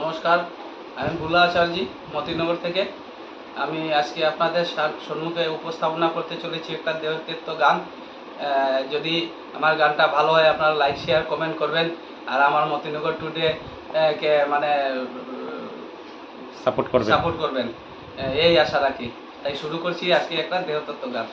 নমস্কার, আমি ভুলা আচার্যি মতিনগর থেকে। আমি আজকে আপনাদের সম্মুখে উপস্থাপনা করতে চলেছি একটা দেহতত্ত্ব গান। যদি আমার গানটা ভালো হয় আপনারা লাইক শেয়ার কমেন্ট করবেন, আর আমার মতিনগর টুডে কে মানে সাপোর্ট করবেন, এই আশা রাখি। তাই শুরু করছি আজকে একটা দেহতত্ত্ব গান।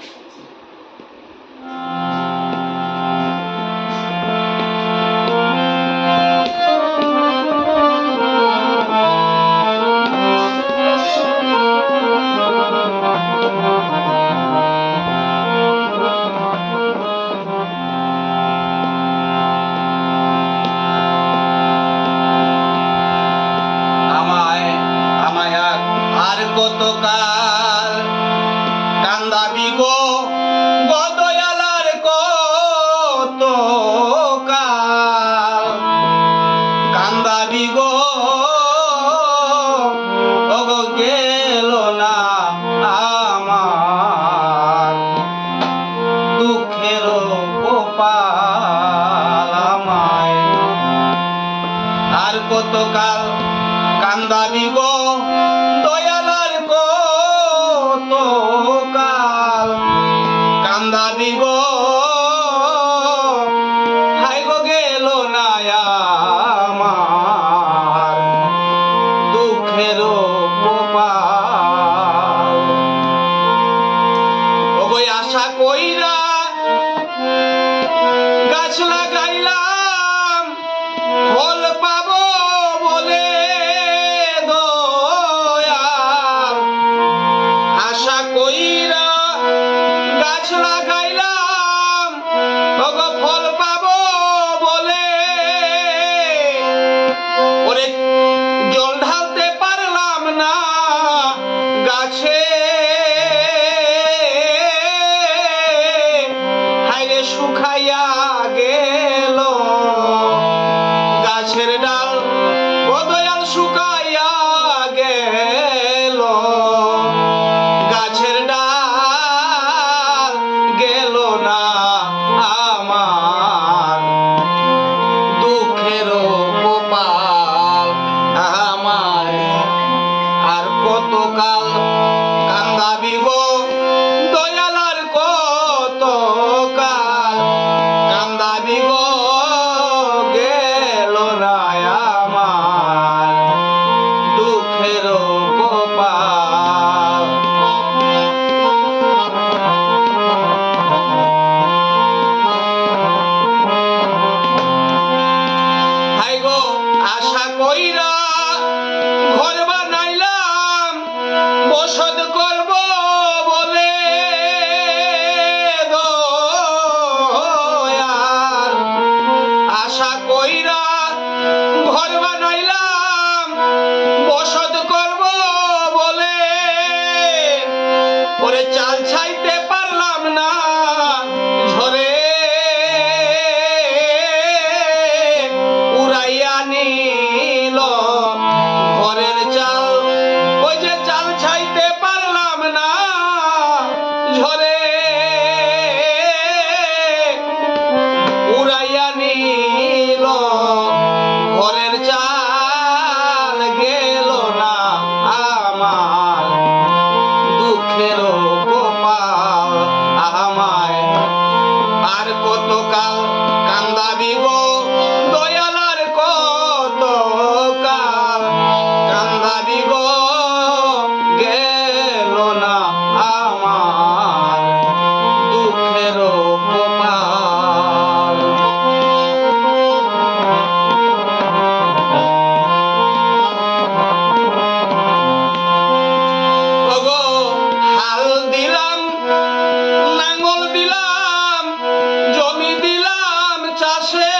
আর কতকাল কান্দাবি গো দয়ালার, কতকাল কান্দাবি গো গেল না আমার দুঃখের কপাল। আমায় আর কতকাল কান্দাবি গো দয়ালার, কতকাল কান্দাবি গো, হাই গো গেল না আমার দুঃখের কপাল। ওগো আশা কইরা গাছ লাগাইলাম, ফল পাবো বলে আশা কইরা গাছ লাগাইলাম, ওগো ফল পাবো বলে ওরে জল ঢালতে পারলাম না গাছে, হাইরে শুকাইয়া গেল গাছের ডাল, ও দয়াল শুকাইয়া গেল গাছের ডাল, গেল না আমার দুঃখের কপাল। আমায় আর কতকাল কান্দাবি গো দয়ালার, কতকাল কান্দাবি গো গেল না আমার দুঃখের কপাল। হাই গো আশা কইরা ঘর বানাইলাম, বসত করব বলে দয়াল, আশা কইরা ঘর বানাইলাম, বসত করব বলে ওরে চাল ছাইতে পারলাম না ঝরে, উড়াইয়া নিল ঘরের চাল, ওই যে চাল ছাইতে পারলাম না ঝরে, উড়াইয়া নিল ঘরের চাল, গেল না আমার দুঃখের কপাল। আমায় আর কতকাল কান্দাবি গো দয়ালার, কতকাল কান্দাবি গো গেল না আমার দুঃখের কপাল। ওগো হাল দিলাম, নাঙ্গল দিলাম, জমি দিলাম চাষে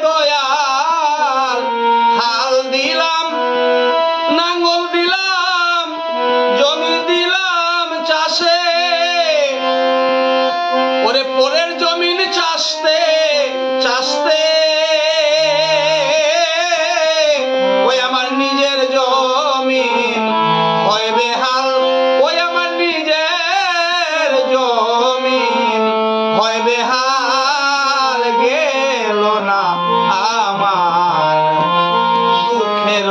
দয়াল, হাল দিলাম, নাঙ্গল দিলাম, জমি দিলাম চাষে, ওরে পরের জমিন চাষতে চাষতে ওই আমার নিজের জমিন হয় বেহাল, ওই আমার নিজের জমিন হয় বেহাল, গেল না আমার দুঃখের